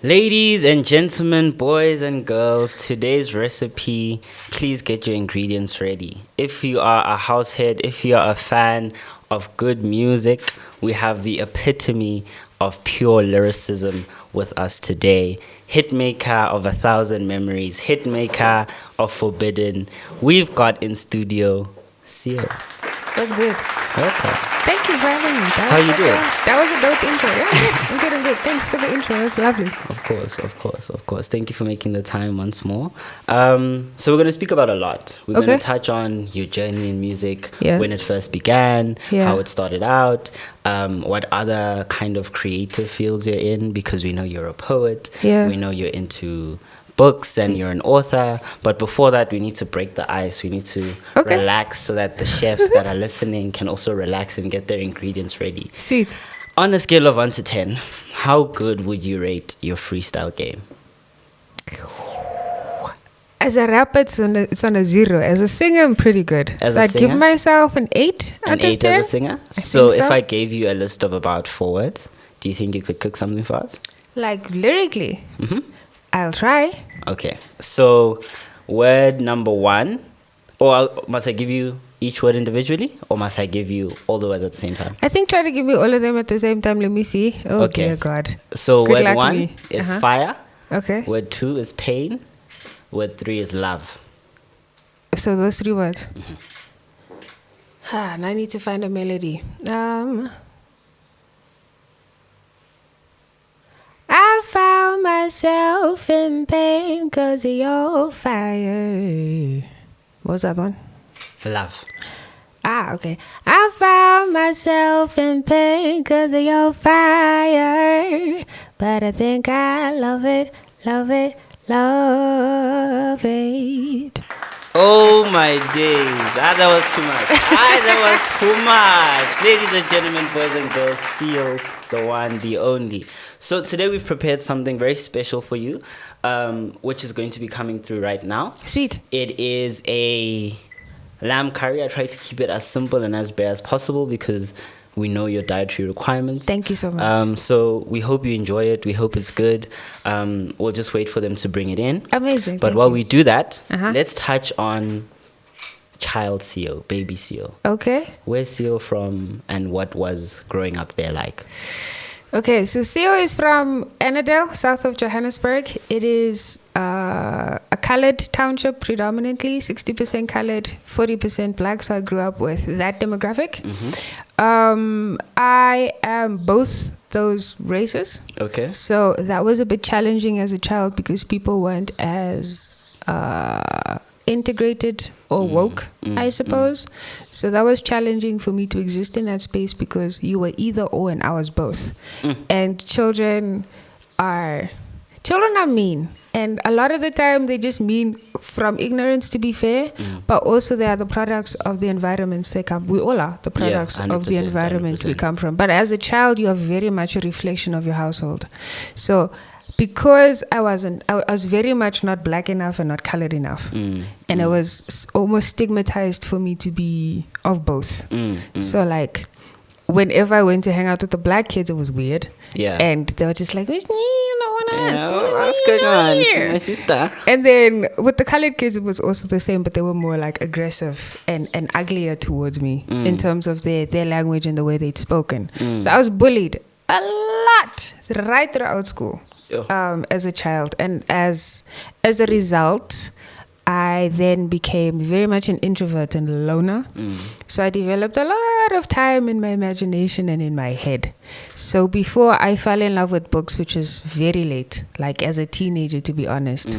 Ladies and gentlemen, boys and girls, today's recipe, please get your ingredients ready. If you are a househead, if you are a fan of good music, we have the epitome of pure lyricism with us today. Hitmaker of 1,000 memories, hitmaker of Forbidden. We've got in studio Seal. That's good. Welcome. Thank you for having me. How you doing? That was a dope intro. Yeah, I'm good. I'm good. Thanks for the intro. That's lovely. Of course. Thank you for making the time once more. So we're going to speak about a lot. We're going to touch on your journey in music, when it first began, how it started out, what other kind of creative fields you're in, because we know you're a poet. Yeah. We know you're into books and you're an author, but before that we need to break the ice. We need to relax so that the chefs that are listening can also relax and get their ingredients ready. Sweet. On a scale of 1 to 10, how good would you rate your freestyle game? As a rapper, it's on a 0. As a singer, I'm pretty good. As so a I'd give myself an 8 out of 10. An 8 as a singer? So if I gave you a list of about 4 words, do you think you could cook something for us? Like lyrically? Mm-hmm. I'll try. Okay. So word number 1, must I give you each word individually, or must I give you all the words at the same time? I think try to give me all of them at the same time. Let me see. Oh, okay. Dear God. So Good word 1 is fire. Okay. Word 2 is pain. Word 3 is love. So those 3 words. Mm-hmm. And I need to find a melody. I found myself in pain because of your fire. What was that one? Love. Okay. I found myself in pain because of your fire. But I think I love it, love it, love it. Oh my days. That was too much. That was too much. Ladies and gentlemen, boys and girls, Seal, the one, the only. So today we've prepared something very special for you, which is going to be coming through right now. Sweet. It is a lamb curry. I try to keep it as simple and as bare as possible because we know your dietary requirements. Thank you so much. So we hope you enjoy it. We hope it's good. We'll just wait for them to bring it in. Amazing. But while we do that, let's touch on child Seal, baby Seal. Okay. Where's Seal from and what was growing up there like? Okay, so Seal is from Annandale, south of Johannesburg. It is a colored township predominantly, 60% colored, 40% black. So I grew up with that demographic. Mm-hmm. I am both those races. Okay. So that was a bit challenging as a child because people weren't as integrated or woke, I suppose. So that was challenging for me to exist in that space because you were either or and I was both. And children are mean. And a lot of the time they just mean from ignorance, to be fair, but also they are the products of the environments they come. We all are the products of the environment 100%. We come from. But as a child, you are very much a reflection of your household. So because I was very much not black enough and not colored enough. And it was almost stigmatized for me to be of both. So like, whenever I went to hang out with the black kids, it was weird. Yeah. And they were just like, what's going on here? My sister. And then with the colored kids, it was also the same, but they were more like aggressive and uglier towards me in terms of their language and the way they'd spoken. So I was bullied a lot right throughout school. As a child, and as a result, I then became very much an introvert and a loner. So I developed a lot of time in my imagination and in my head. So before I fell in love with books, which was very late, like as a teenager, to be honest.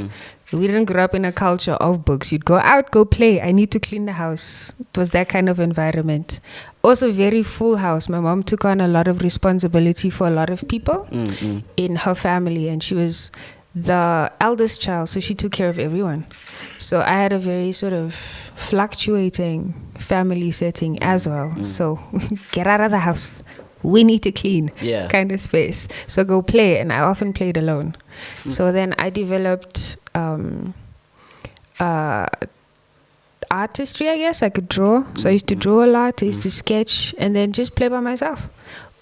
We didn't grow up in a culture of books. You'd go out, go play. I need to clean the house. It was that kind of environment. Also very full house. My mom took on a lot of responsibility for a lot of people in her family. And she was the eldest child, so she took care of everyone. So I had a very sort of fluctuating family setting as well. So get out of the house. We need to clean kind of space. So go play. And I often played alone. So then I developed artistry, I guess. I could draw. So I used to draw a lot. I used to sketch and then just play by myself.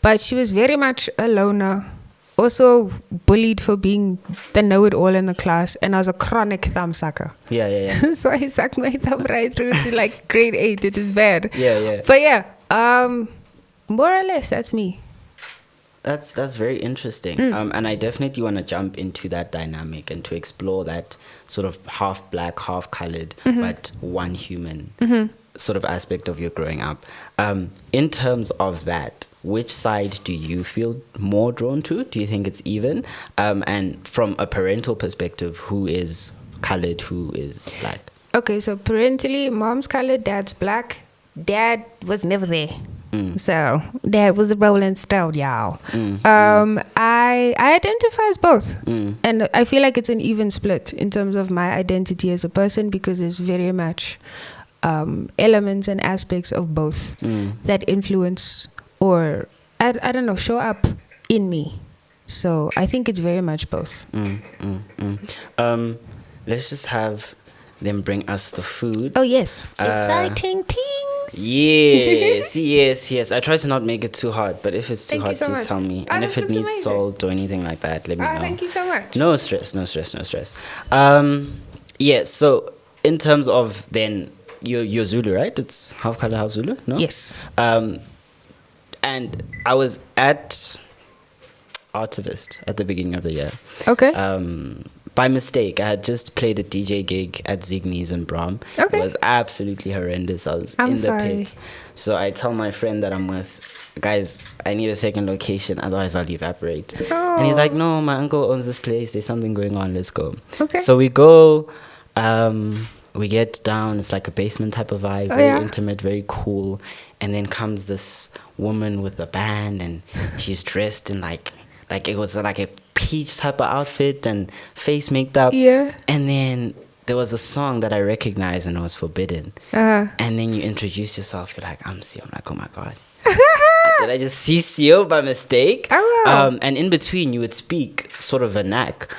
But she was very much a loner also bullied for being the know-it-all in the class, and I was a chronic thumb sucker. Yeah. So I sucked my thumb right through to like grade 8. It is bad. Yeah. But yeah, more or less, that's me. That's very interesting. And I definitely want to jump into that dynamic and to explore that sort of half black, half colored, but one human sort of aspect of your growing up. In terms of that, which side do you feel more drawn to? Do you think it's even? And from a parental perspective, who is colored, who is black? Okay, so parentally, mom's colored, dad's black. Dad was never there. So dad was a rolling stone, y'all. I identify as both. And I feel like it's an even split in terms of my identity as a person, because there's very much elements and aspects of both that influence or I don't know, show up in me. So I think it's very much both. Let's just have them bring us the food. Oh yes, exciting things. Yes. I try to not make it too hard, but if it's too hard, please tell me. And if it needs amazing. salt or anything like that, let me know. Thank you so much. No stress. Yeah. So in terms of then you're Zulu, right? It's half color, half Zulu. No. Yes. And I was at Activism at the beginning of the year. Okay. By mistake, I had just played a DJ gig at Ziggy's in Brom. Okay. It was absolutely horrendous. I was in the pits. So I tell my friend that I'm with, guys, I need a second location, otherwise I'll evaporate. Oh. And he's like, no, my uncle owns this place. There's something going on. Let's go. Okay. So we go. We get down. It's like a basement type of vibe. Very intimate, very cool. And then comes this woman with a band, and she's dressed in like it was like a peach type of outfit and face makeup. Yeah. And then there was a song that I recognized, and it was Forbidden. And then you introduce yourself. You're like, I'm Sio. I'm like, oh my God. Did I just see Sio by mistake? Oh, wow. And in between, you would speak sort of vernac.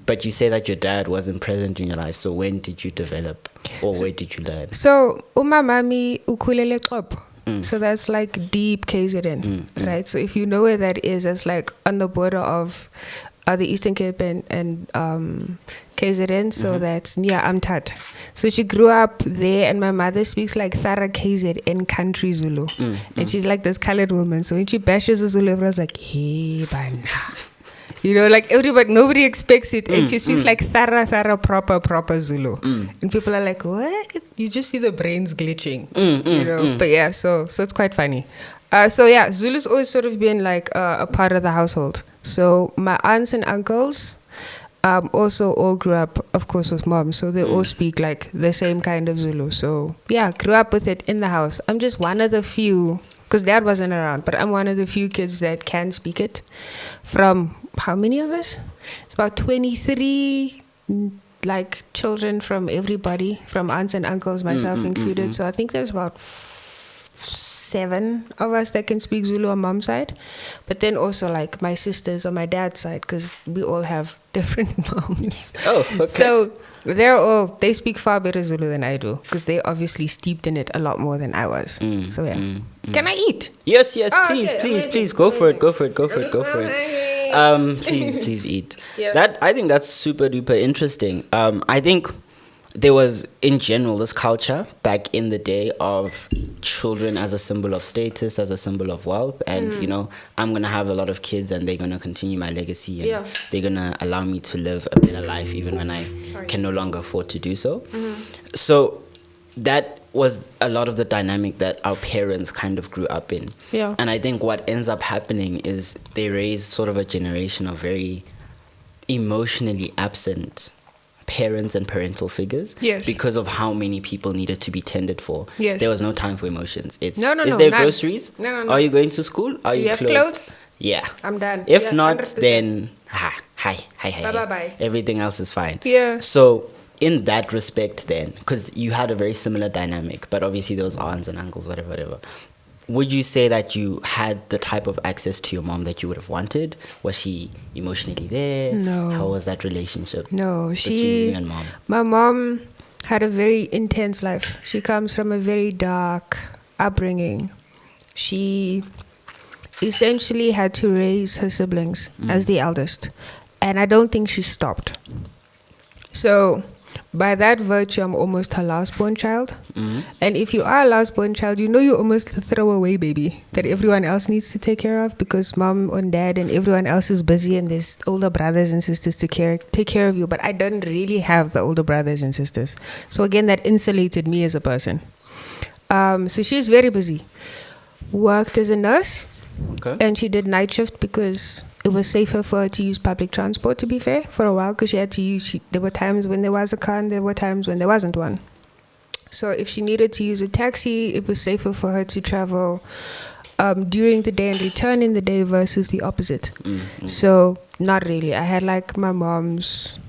But you say that your dad wasn't present in your life. So when did you develop, or where did you learn? So, umamami ukulele xop. So that's like deep KZN, right? So if you know where that is, it's like on the border of the Eastern Cape and KZN. So that's near Amtat. So she grew up there, and my mother speaks like Thara KZN country Zulu. And she's like this colored woman. So when she bashes a Zulu, everyone's like, hey, bana. You know, like nobody expects it. And she speaks like Thara proper Zulu. And people are like, what? You just see the brains glitching, you know? But yeah, so it's quite funny. So yeah, Zulu's always sort of been like a part of the household. So my aunts and uncles also all grew up, of course, with mom. So they all speak like the same kind of Zulu. So yeah, grew up with it in the house. I'm just one of the few, because dad wasn't around, but I'm one of the few kids that can speak it. From how many of us? It's about 23 like children from everybody, from aunts and uncles, myself included. So I think there's about 7 of us that can speak Zulu on mom's side, but then also like my sisters on my dad's side, because we all have different moms. Oh, okay. So they speak far better Zulu than I do, because they obviously steeped in it a lot more than I was. So yeah. Can I eat? Yes, Oh, please, okay, please, go for it. Please eat. Yeah. That, I think that's super duper interesting. I think there was, in general, this culture back in the day of children as a symbol of status, as a symbol of wealth. And, you know, I'm going to have a lot of kids, and they're going to continue my legacy. And they're going to allow me to live a better life, even when I can no longer afford to do so. So that was a lot of the dynamic that our parents kind of grew up in. Yeah. And I think what ends up happening is they raise sort of a generation of very emotionally absent parents and parental figures. Yes. Because of how many people needed to be tended for. Yes. There was no time for emotions. Is there none. groceries? No. Are you going to school? Do you have clothes? Yeah. I'm done. If Yeah, not, 100%. then hi. Bye. Everything else is fine. Yeah. So in that respect then, because you had a very similar dynamic, but obviously there was aunts and uncles, whatever. Would you say that you had the type of access to your mom that you would have wanted? Was she emotionally there? No. How was that relationship? No, between you and mom? My mom had a very intense life. She comes from a very dark upbringing. She essentially had to raise her siblings as the eldest. And I don't think she stopped. So by that virtue, I'm almost her last born child. And if you are a last born child, you know you're almost a throwaway baby that everyone else needs to take care of, because mom and dad and everyone else is busy and there's older brothers and sisters to take care of you. But I didn't really have the older brothers and sisters. So again, that insulated me as a person. So she's very busy. Worked as a nurse. Okay. And she did night shift because it was safer for her to use public transport, to be fair, for a while, because she had to use, there were times when there was a car and there were times when there wasn't one. So if she needed to use a taxi, it was safer for her to travel during the day and return in the day versus the opposite. So not really. I had like my mom's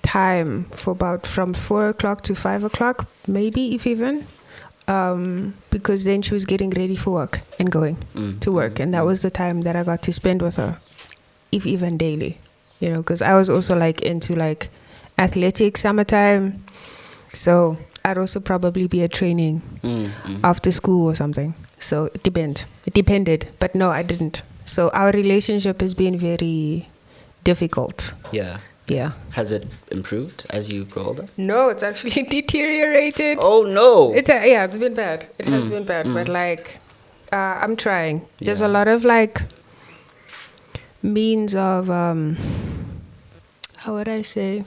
time for about from 4 o'clock to 5 o'clock, maybe if even. Because then she was getting ready for work and going to work. And that was the time that I got to spend with her, if even daily, you know, because I was also like into like athletics summertime. So I'd also probably be at training after school or something. So it depended, but no, I didn't. So our relationship has been very difficult. Yeah. Has it improved as you grow older? No, it's actually deteriorated. Oh no! It's been bad. It has been bad, but like, I'm trying. There's a lot of like means of how would I say?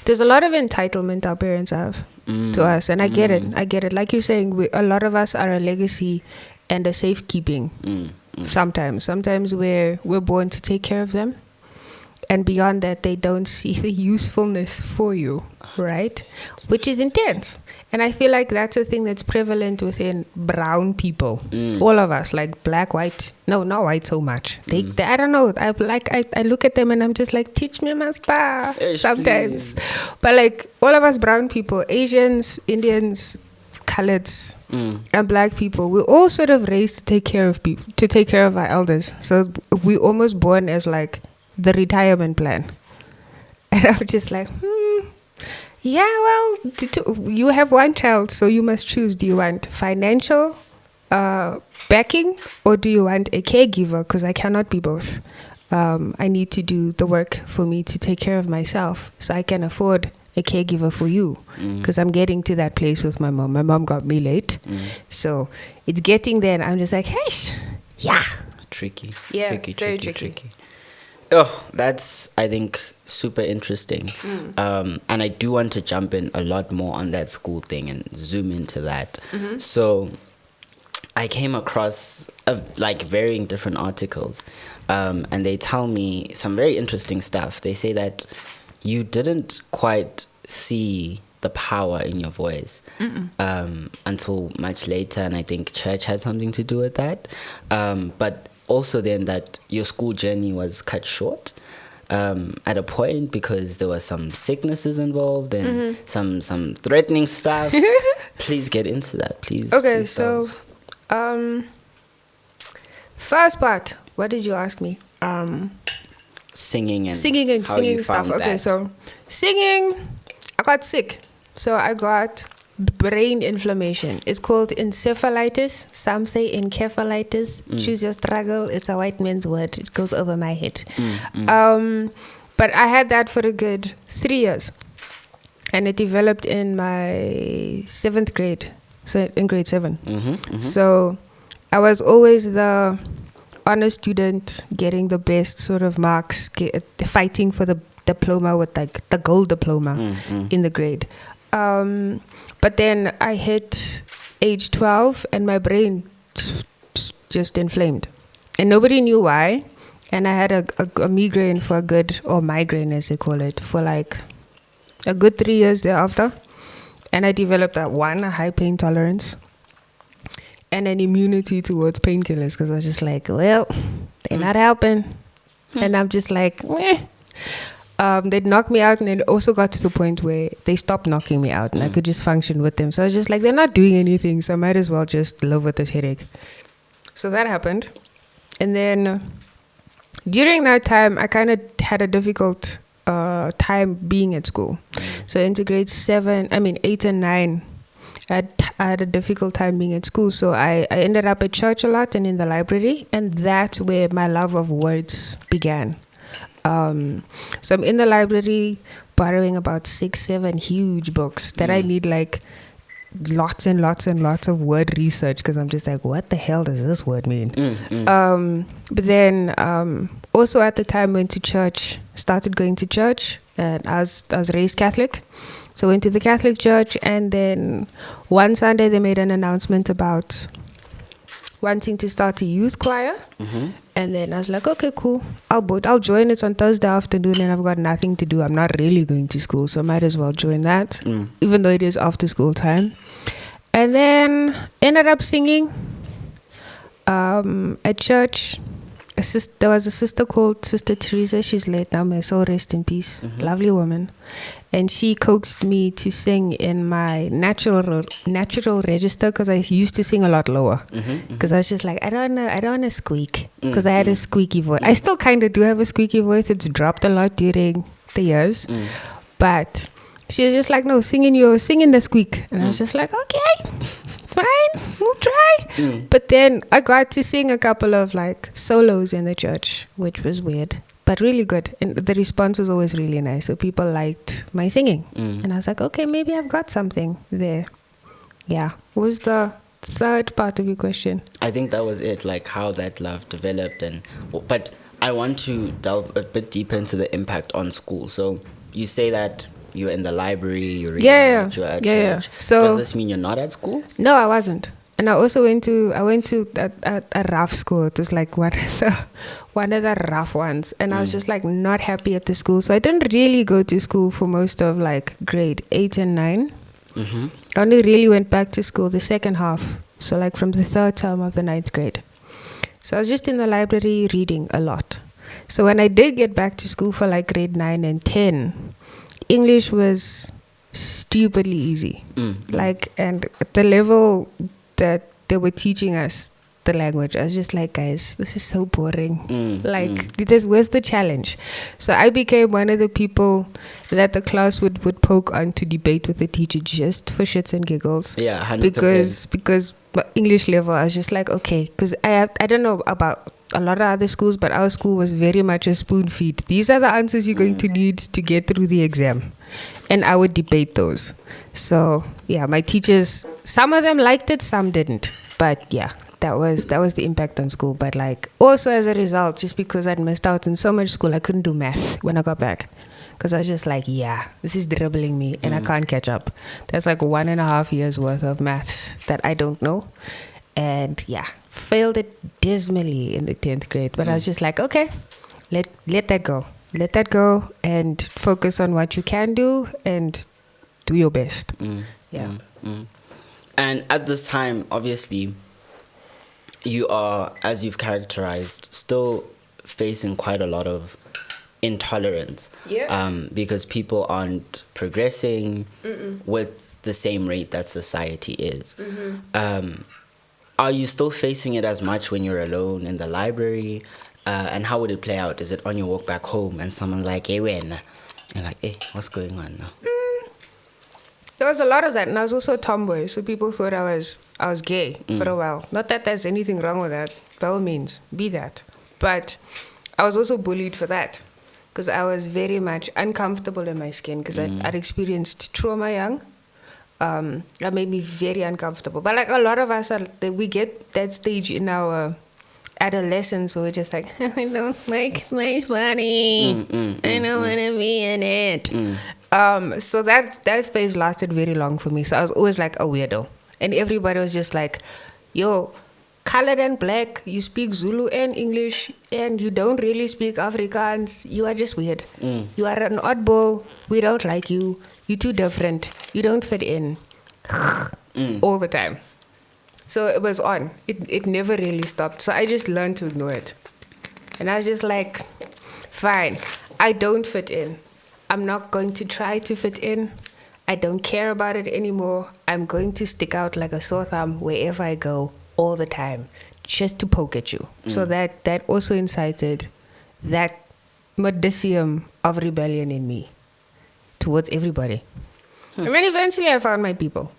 There's a lot of entitlement our parents have to us, and I get it. Like you're saying, a lot of us are a legacy and a safekeeping. Sometimes we're born to take care of them. And beyond that, they don't see the usefulness for you, right? Which is intense. And I feel like that's a thing that's prevalent within brown people. All of us, like black, white. No, not white so much. They I don't know. I look at them and I'm just like, teach me, master. Sometimes. Please. But like all of us brown people, Asians, Indians, coloreds, and black people, we're all sort of raised to take care of people, to take care of our elders. So we're almost born as like the retirement plan. And I'm just like, yeah, well, you have one child, so you must choose. Do you want financial backing, or do you want a caregiver? Because I cannot be both. I need to do the work for me to take care of myself, so I can afford a caregiver for you. Because I'm getting to that place with my mom. My mom got me late, so it's getting there. And I'm just like, hey, tricky. Yeah, tricky. Oh, that's, I think, super interesting. And I do want to jump in a lot more on that school thing and zoom into that. So I came across like varying different articles, and they tell me some very interesting stuff. They say that you didn't quite see the power in your voice until much later, and I think church had something to do with that. But also then that your school journey was cut short at a point because there were some sicknesses involved and some threatening stuff. Please get into that, please. Okay, please so first part, what did you ask me? Singing and singing stuff. Okay, so singing, I got sick. So I got brain inflammation. It's called encephalitis. Some say encephalitis. Choose your struggle. It's a white man's word. It goes over my head. But I had that for a good 3 years. And it developed in my 7th grade. So in grade 7. So I was always the honor student, getting the best sort of marks, fighting for the diploma with like the gold diploma in the grade. But then I hit age 12 and my brain just inflamed. And nobody knew why. And I had a migraine for a good, or migraine as they call it, for like a good 3 years thereafter. And I developed a high pain tolerance and an immunity towards painkillers, because I was just like, well, they're not helping. And I'm just like, they'd knock me out, and then also got to the point where they stopped knocking me out and I could just function with them. So I was just like, they're not doing anything, so I might as well just live with this headache. So that happened. And then during that time, I kind of had a difficult time being at school. So into grade 8 and 9, I had I had a difficult time being at school. So I ended up at church a lot and in the library. And that's where my love of words began. So I'm in the library borrowing about 6-7 huge books that I need like lots and lots and lots of word research, because I'm just like, what the hell does this word mean? But then also at the time went to church, started going to church, and I was raised Catholic. So went to the Catholic church, and then one Sunday they made an announcement about wanting to start a youth choir. And then I was like, okay, cool. I'll join. It's on Thursday afternoon and I've got nothing to do. I'm not really going to school, so I might as well join that, even though it is after school time. And then ended up singing at church. There was a sister called Sister Teresa. She's late now, may her soul rest in peace. Lovely woman. And she coaxed me to sing in my natural register, because I used to sing a lot lower. Because I was just like, I don't want to squeak, because I had a squeaky voice. I still kind of do have a squeaky voice. It's dropped a lot during the years. But she was just like, no, sing in the squeak. And I was just like, okay, fine, we'll try. But then I got to sing a couple of like solos in the church, which was weird, but really good. And the response was always really nice. So people liked my singing. And I was like, okay, maybe I've got something there. Yeah. What was the third part of your question? I think that was it, like how that love developed. But I want to delve a bit deeper into the impact on school. So you say that you're in the library, you're reading, you're at church. So does this mean you're not at school? No, I wasn't. And I also went to a rough school. It was like one of the rough ones. And I was just like not happy at the school. So I didn't really go to school for most of like grade 8 and 9. I only really went back to school the second half. So like from the third term of the 9th grade. So I was just in the library reading a lot. So when I did get back to school for like grade 9 and 10, English was stupidly easy. Like, and the level that they were teaching us the language, I was just like, guys, this is so boring. Where's the challenge? So I became one of the people that the class would poke on to debate with the teacher just for shits and giggles. Yeah, 100%. Because my English level, I was just like, okay, because I don't know about a lot of other schools, but our school was very much a spoon feed. These are the answers you're going to need to get through the exam. And I would debate those. So yeah, my teachers, some of them liked it, some didn't. But yeah, that was the impact on school. But like also as a result, just because I'd missed out on so much school, I couldn't do math when I got back. Because I was just like, yeah, this is dribbling me and I can't catch up. That's like 1.5 years worth of maths that I don't know. And yeah, failed it dismally in the 10th grade. But I was just like, okay, let that go. Let that go and focus on what you can do and do your best. And at this time, obviously, you are, as you've characterized, still facing quite a lot of intolerance. Because people aren't progressing with the same rate that society is. Are you still facing it as much when you're alone in the library? And how would it play out? Is it on your walk back home and someone's like, hey, when? You're like, hey, what's going on now? There was a lot of that. And I was also a tomboy. So people thought I was gay for a while. Not that there's anything wrong with that. By all means, be that. But I was also bullied for that. Because I was very much uncomfortable in my skin. Because I'd experienced trauma young. That made me very uncomfortable. But like a lot of us, we get that stage in our adolescence where we're just like, I don't like my body. I don't want to be in it. So that phase lasted very long for me. So I was always like a weirdo. And everybody was just like, yo, colored and black, you speak Zulu and English, and you don't really speak Afrikaans. You are just weird. You are an oddball. We don't like you. You're too different. You don't fit in. All the time. So it was on. It never really stopped. So I just learned to ignore it. And I was just like, fine, I don't fit in. I'm not going to try to fit in. I don't care about it anymore. I'm going to stick out like a sore thumb wherever I go all the time, just to poke at you. So that also incited that modicium of rebellion in me towards everybody. I mean, eventually I found my people,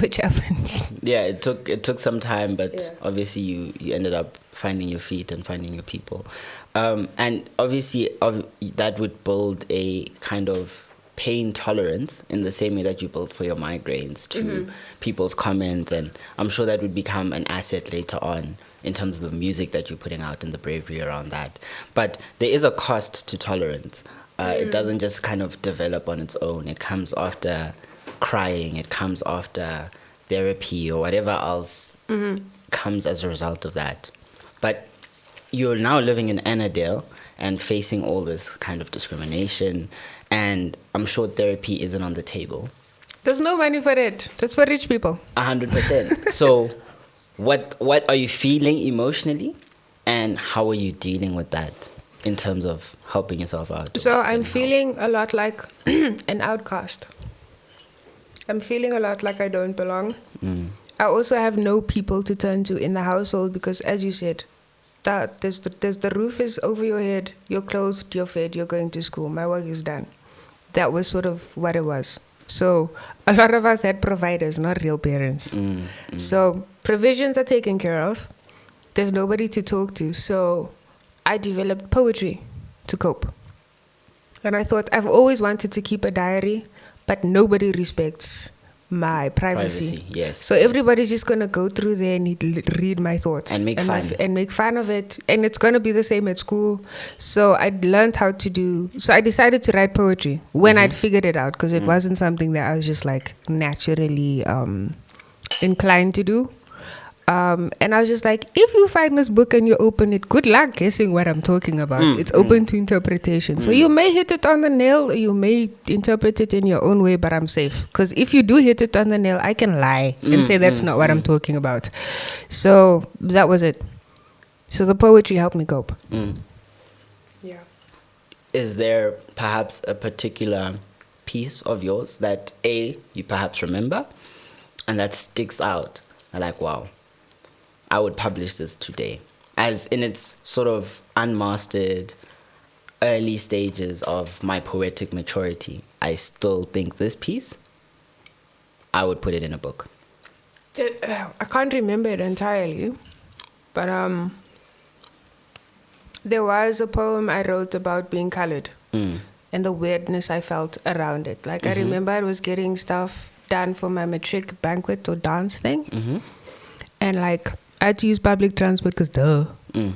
which happens. Yeah, it took some time, but obviously you ended up finding your feet and finding your people, and obviously that would build a kind of pain tolerance in the same way that you built for your migraines to people's comments, and I'm sure that would become an asset later on in terms of the music that you're putting out and the bravery around that. But there is a cost to tolerance. It doesn't just kind of develop on its own. It comes after crying. It comes after therapy or whatever else comes as a result of that. But you're now living in Annandale and facing all this kind of discrimination, and I'm sure therapy isn't on the table. There's no money for it. That's for rich people. 100%. So what are you feeling emotionally, and how are you dealing with that in terms of helping yourself out? So I'm feeling a lot like an outcast. I'm feeling a lot like I don't belong. I also have no people to turn to in the household because, as you said, that there's the roof is over your head, you're clothed, you're fed, you're going to school, my work is done. That was sort of what it was. So a lot of us had providers, not real parents. So provisions are taken care of. There's nobody to talk to. So I developed poetry to cope. And I thought, I've always wanted to keep a diary, but nobody respects my privacy. Yes. So everybody's just going to go through there and read my thoughts. And make fun. And make fun of it. And it's going to be the same at school. So I learned how to do... So I decided to write poetry when I'd figured it out, because it wasn't something that I was just like naturally inclined to do. And I was just like, if you find this book and you open it, good luck guessing what I'm talking about. It's open to interpretation. So you may hit it on the nail, or you may interpret it in your own way, but I'm safe. Because if you do hit it on the nail, I can lie and say that's not what I'm talking about. So that was it. So the poetry helped me cope. Yeah. Is there perhaps a particular piece of yours that you perhaps remember and that sticks out? Like, wow, I would publish this today. As in its sort of unmastered early stages of my poetic maturity, I still think this piece, I would put it in a book. I can't remember it entirely, but there was a poem I wrote about being colored and the weirdness I felt around it. Like, I remember I was getting stuff done for my matric banquet or dance thing. And like, I had to use public transport because I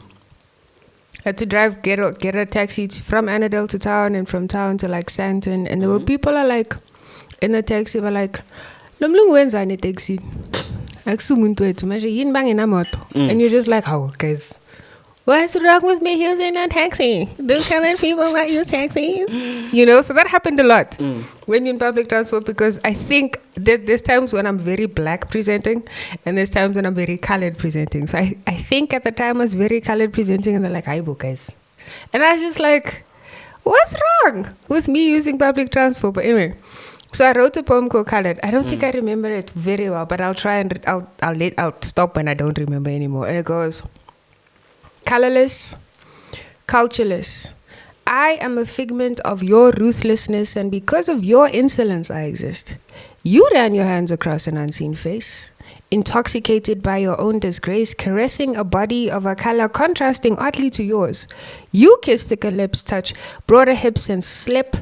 had to get a taxi from Annandale to town and from town to like Sandton. And there were people are like, in the taxi were like, "Nomlungu wenza ne taxi." And you're just like, "Oh, guys, what's wrong with me using a taxi? Do colored people not use taxis?" You know, so that happened a lot when you're in public transport, because I think there's times when I'm very black presenting and there's times when I'm very colored presenting. So I think at the time I was very colored presenting, and they're like, "Hi, guys." And I was just like, what's wrong with me using public transport? But anyway, so I wrote a poem called Colored. I don't think I remember it very well, but I'll try and I'll stop when I don't remember anymore. And it goes, "Colorless, cultureless. I am a figment of your ruthlessness, and because of your insolence I exist. You ran your hands across an unseen face, intoxicated by your own disgrace, caressing a body of a color contrasting oddly to yours. You kissed thicker lips, touch broader hips, and slip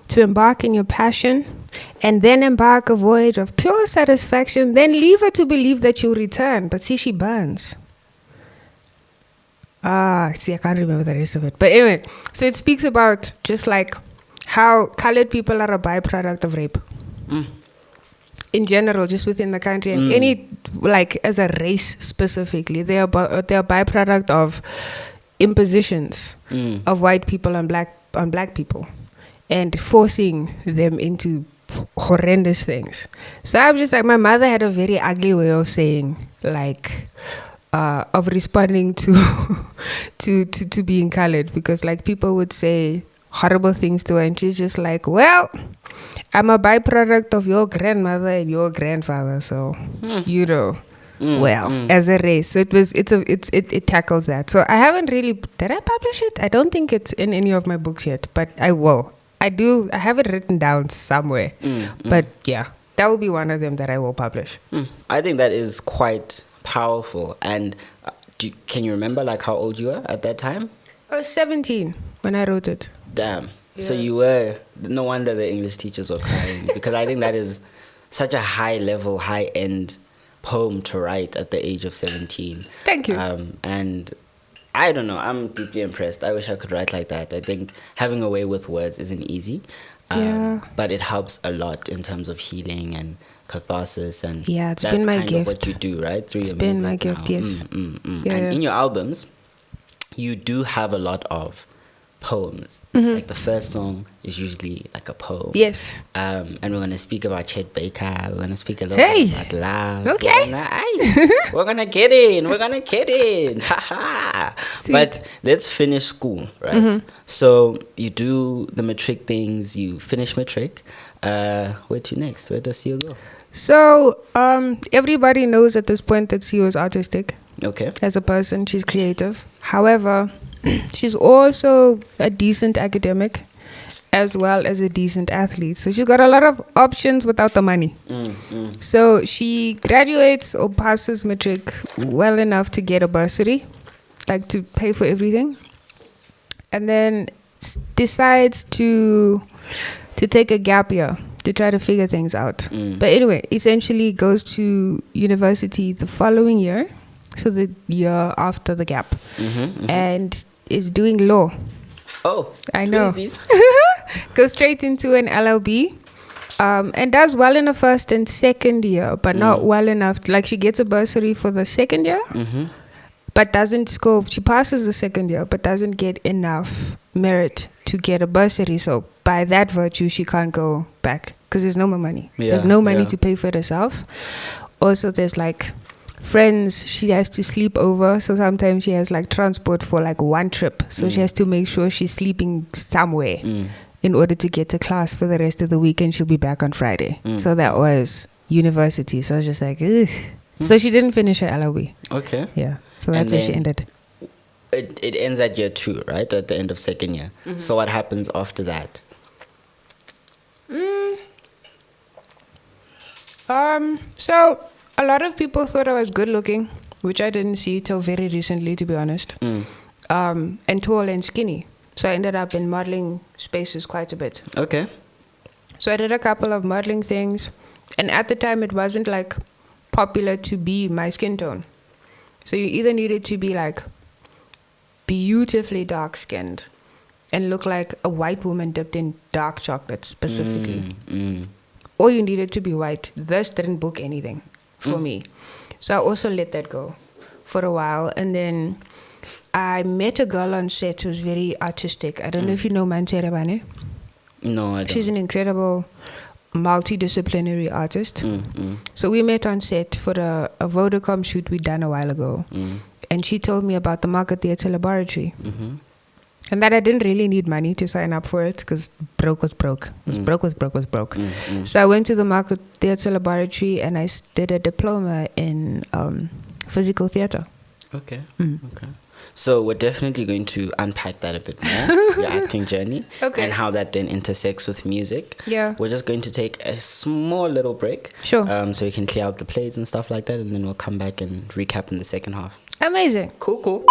to embark in your passion, and then embark a voyage of pure satisfaction, then leave her to believe that you'll return, but see, she burns." See, I can't remember the rest of it. But anyway, so it speaks about just like how colored people are a byproduct of rape. In general, just within the country, and any, like, as a race specifically, they're a byproduct of impositions of white people on black people, and forcing them into horrendous things. So I'm just like, my mother had a very ugly way of saying, like, of responding to to being colored, because like people would say horrible things to her, and she's just like, "Well, I'm a byproduct of your grandmother and your grandfather, so you know, as a race." So it tackles that. So I haven't really, did I publish it? I don't think it's in any of my books yet, but I will. I have it written down somewhere. But yeah, that will be one of them that I will publish. I think that is quite powerful. And can you remember like how old you were at that time? I was 17 when I wrote it. Damn. Yeah. So you were, no wonder the English teachers were crying, because I think that is such a high level, high end poem to write at the age of 17. Thank you. And I don't know, I'm deeply impressed. I wish I could write like that. I think having a way with words isn't easy. But it helps a lot in terms of healing and catharsis, and yeah, it's that's been my kind gift. of what you do, right? Through It's your been music my gift, now. yes. Yeah, and in your albums, you do have a lot of poems. Like the first song is usually like a poem. Yes. And we're gonna speak about Chet Baker. We're gonna speak a little Hey! bit about love. Okay. We're gonna get in. We're gonna get in. Ha. But let's finish school, right? So you do the matric things. You finish matric. Where to next? Where does CEO go? So everybody knows at this point that CEO is artistic. Okay. As a person, she's creative. However, she's also a decent academic as well as a decent athlete. So she's got a lot of options without the money. So she graduates or passes matric well enough to get a bursary, like to pay for everything, and then decides to take a gap year to try to figure things out. But anyway, essentially goes to university the following year, so the year after the gap, and is doing law. Oh, I know. twinsies. Goes straight into an LLB, and does well in the first and second year, but not well enough. Like she gets a bursary for the second year, but doesn't score. She passes the second year, but doesn't get enough merit to get a bursary. So by that virtue, she can't go back because there's no more money. There's no money to pay for it herself. Also, there's like friends she has to sleep over, so sometimes she has like transport for like one trip, so she has to make sure she's sleeping somewhere in order to get to class for the rest of the week, and she'll be back on Friday. So that was university. So I was just like, ugh. So she didn't finish her LLB. Okay. Yeah, so that's where she ended. It ends at year 2, right? At the end of second year. So what happens after that? So a lot of people thought I was good looking, which I didn't see till very recently, to be honest. And tall and skinny. So I ended up in modeling spaces quite a bit. Okay. So I did a couple of modeling things. And at the time, it wasn't like popular to be my skin tone. So you either needed to be like beautifully dark skinned and look like a white woman dipped in dark chocolate specifically. Or you needed to be white. This didn't book anything for me. So I also let that go for a while. And then I met a girl on set who was very artistic. I don't know if you know Mantere Bane. No, I don't. She's an incredible multidisciplinary artist. So we met on set for a Vodacom shoot we'd done a while ago. And she told me about the Market Theatre Laboratory. And that I didn't really need money to sign up for it because broke was broke. Was broke. So I went to the Market Theatre Laboratory and I did a diploma in physical theatre. Okay. Okay. So we're definitely going to unpack that a bit more, your acting journey, and how that then intersects with music. Yeah. We're just going to take a small little break. Sure. So you can clear out the plates and stuff like that, and then we'll come back and recap in the second half. Amazing. Cool.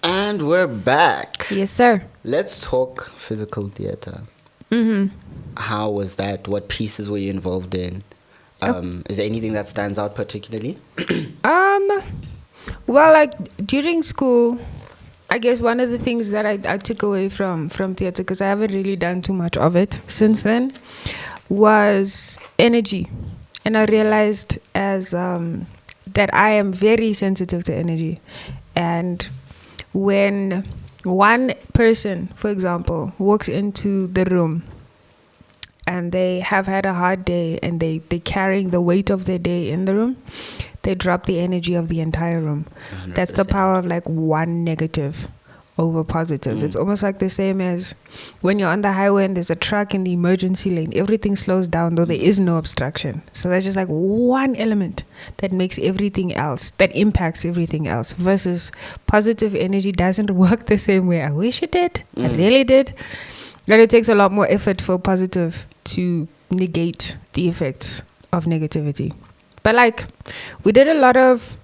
And we're back. Yes, sir. Let's talk physical theatre. How was that? What pieces were you involved in? Is there anything that stands out particularly? Well, like during school, I guess one of the things that I took away from theatre, because I haven't really done too much of it since then, was energy. And I realized as that I am very sensitive to energy. And when one person, for example, walks into the room and they have had a hard day and they're carrying the weight of their day in the room, they drop the energy of the entire room. 100%. That's the power of like one negative over positives. It's almost like the same as when you're on the highway and there's a truck in the emergency lane. Everything slows down, though there is no obstruction. So that's just like one element that makes everything else, that impacts everything else. Versus positive energy doesn't work the same way. I wish it did. I really did. But it takes a lot more effort for positive to negate the effects of negativity. But like, we did a lot of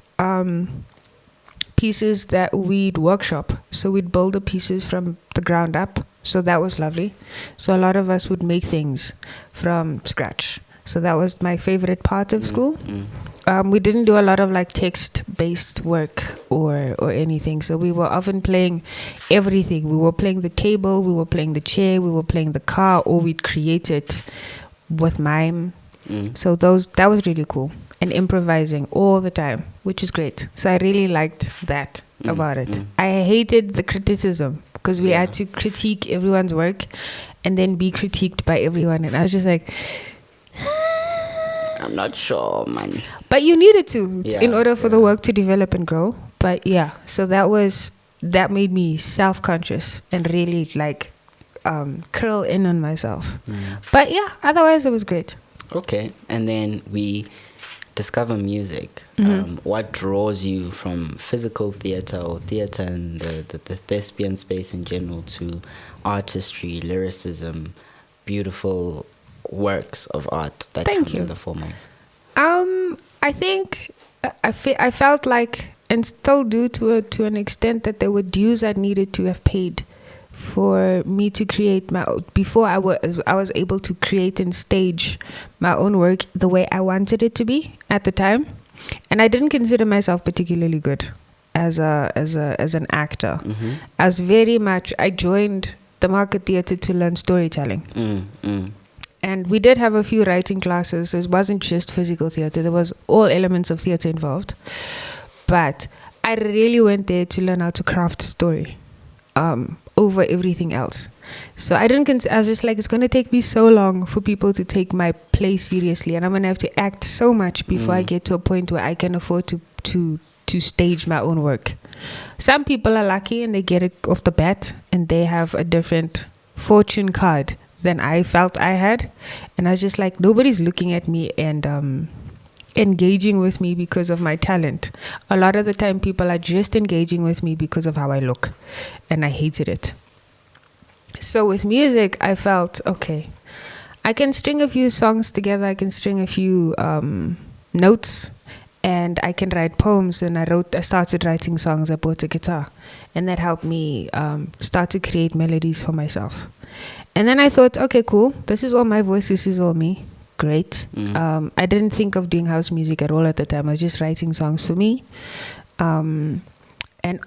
pieces that we'd workshop. So we'd build the pieces from the ground up. So that was lovely. So a lot of us would make things from scratch. So that was my favorite part of school. We didn't do a lot of like text-based work or anything. So we were often playing everything. We were playing the table, we were playing the chair, we were playing the car, or we'd create it with mime. So that was really cool. And improvising all the time, which is great. So I really liked that about it. I hated the criticism because we had to critique everyone's work and then be critiqued by everyone. And I was just like, I'm not sure, man. but you needed to in order for the work to develop and grow. But yeah, so that made me self-conscious and really like curl in on myself. But yeah, otherwise it was great. Okay, and then we discover music. What draws you from physical theater or theater and the thespian space in general to artistry, lyricism, beautiful works of art that come in the form of? I think I felt like, and still do to an extent, that there were dues I needed to have paid for me to create before I was able to create and stage my own work the way I wanted it to be at the time. And I didn't consider myself particularly good as an actor. As very much, I joined the Market Theatre to learn storytelling. And we did have a few writing classes. It wasn't just physical theatre. There was all elements of theatre involved. But I really went there to learn how to craft story over everything else. So I was just like, it's going to take me so long for people to take my play seriously. And I'm going to have to act so much before I get to a point where I can afford to stage my own work. Some people are lucky and they get it off the bat and they have a different fortune card than I felt I had. And I was just like, nobody's looking at me and engaging with me because of my talent. A lot of the time people are just engaging with me because of how I look, and I hated it. So with music, I felt, okay, I can string a few songs together, I can string a few notes, and I can write poems. And I started writing songs. I bought a guitar, and that helped me start to create melodies for myself. And then I thought, okay, cool, this is all my voice, this is all me. Great. I didn't think of doing house music at all at the time. I was just writing songs for me. And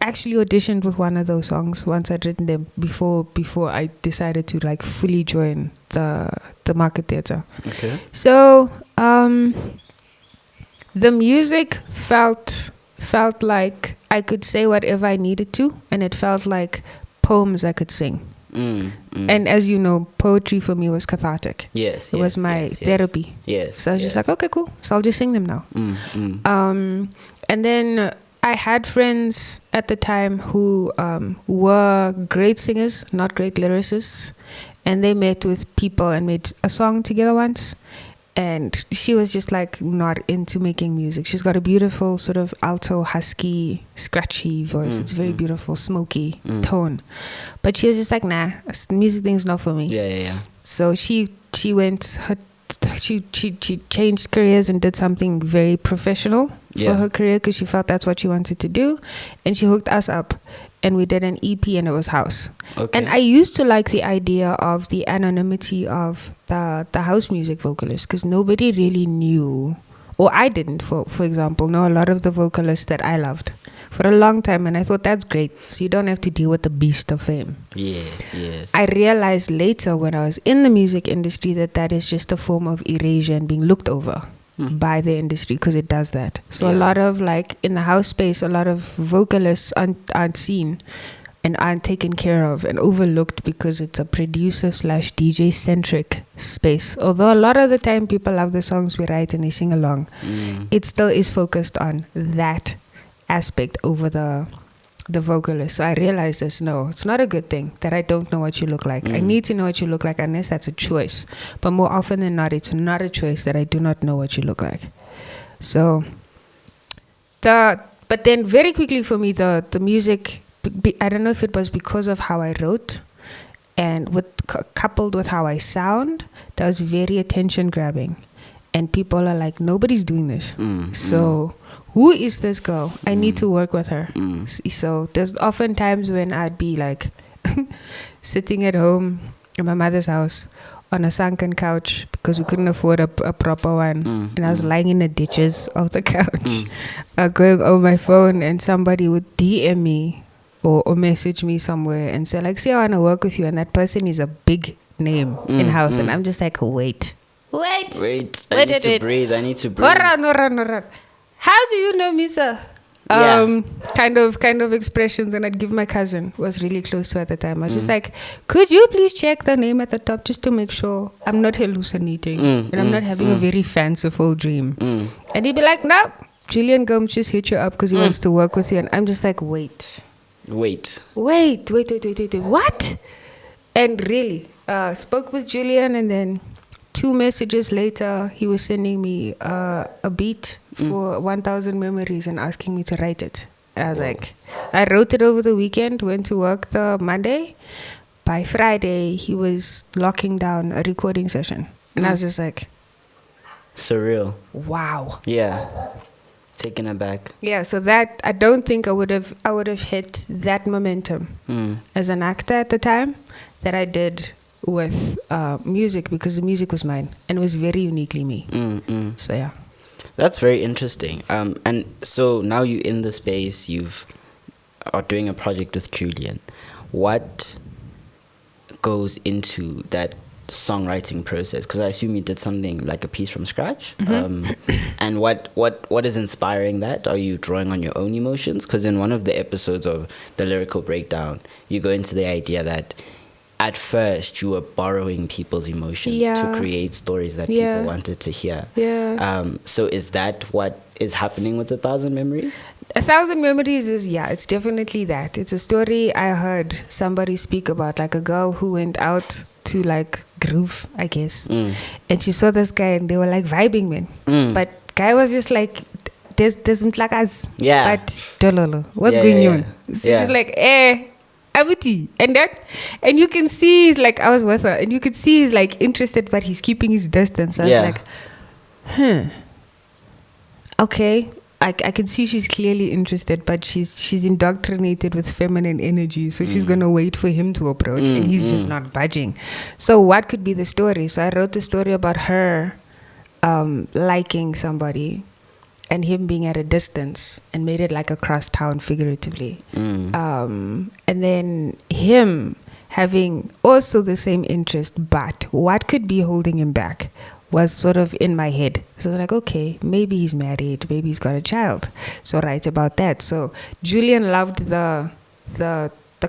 actually auditioned with one of those songs once I'd written them before I decided to like fully join the Market Theatre. Okay. So the music felt like I could say whatever I needed to, and it felt like poems I could sing. And as you know, poetry for me was cathartic. It was my therapy. So I was just like, okay, cool. So I'll just sing them now. And then I had friends at the time who were great singers, not great lyricists. And they met with people and made a song together once. And she was just like not into making music. She's got a beautiful sort of alto, husky, scratchy voice. It's very beautiful, smoky tone. But she was just like, nah, music thing's not for me. So she went, she changed careers and did something very professional for her career because she felt that's what she wanted to do. And she hooked us up. And we did an EP and it was house. And I used to like the idea of the anonymity of the house music vocalist because nobody really knew, or I didn't, for example, know a lot of the vocalists that I loved for a long time. And I thought that's great. So you don't have to deal with the beast of fame. Yes. I realized later when I was in the music industry that is just a form of erasure and being looked over by the industry because it does that. So a lot of like in the house space, a lot of vocalists aren't seen and aren't taken care of and overlooked because it's a producer / DJ centric space. Although a lot of the time people love the songs we write and they sing along, it still is focused on that aspect over the the vocalist. So I realized this. No, it's not a good thing that I don't know what you look like. I need to know what you look like unless that's a choice. But more often than not, it's not a choice that I do not know what you look like. So but then very quickly for me, the music, I don't know if it was because of how I wrote and coupled with how I sound, that was very attention grabbing. And people are like, nobody's doing this. So who is this girl? I need to work with her. So there's often times when I'd be like sitting at home in my mother's house on a sunken couch because we couldn't afford a proper one. And I was lying in the ditches of the couch, going over my phone, and somebody would DM me or message me somewhere and say like, say I want to work with you, and that person is a big name in-house. And I'm just like, wait. I need to breathe. Hold on. How do you know me, sir? Kind of expressions, and I'd give my cousin, who was really close to at the time. I was just like, could you please check the name at the top just to make sure I'm not hallucinating and I'm not having a very fanciful dream. And he'd be like, no, Julian Gomes just hit you up because he wants to work with you. And I'm just like, wait. What? And really, spoke with Julian, and then 2 messages later, he was sending me a beat for 1,000 Memories and asking me to write it. I was like, I wrote it over the weekend, went to work the Monday. By Friday, he was locking down a recording session. And I was just like, surreal. Wow. Yeah. Taken aback. Yeah, so that, I don't think I would have hit that momentum as an actor at the time that I did with music, because the music was mine and it was very uniquely me. So yeah, that's very interesting. And so now you're in the space, are doing a project with Julian. What goes into that songwriting process? Because I assume you did something like a piece from scratch. And what is inspiring that? Are you drawing on your own emotions? Because in one of the episodes of the Lyrical Breakdown, you go into the idea that at first you were borrowing people's emotions to create stories that people wanted to hear. So is that what is happening with 1,000 Memories? 1,000 Memories is, it's definitely that. It's a story I heard somebody speak about, like a girl who went out to like groove, I guess, and she saw this guy and they were like vibing, man. But guy was just like, there's mtlakas, but dololo, what's going on? So she's like, and you can see he's like, I was with her, and you could see he's like interested, but he's keeping his distance. So I was like, okay, I can see she's clearly interested, but she's indoctrinated with feminine energy, so she's gonna wait for him to approach, and he's just not budging. So what could be the story? So I wrote the story about her liking somebody and him being at a distance, and made it like across town figuratively. And then him having also the same interest, but what could be holding him back was sort of in my head. So like, okay, maybe he's married, maybe he's got a child. So write about that. So Julian loved the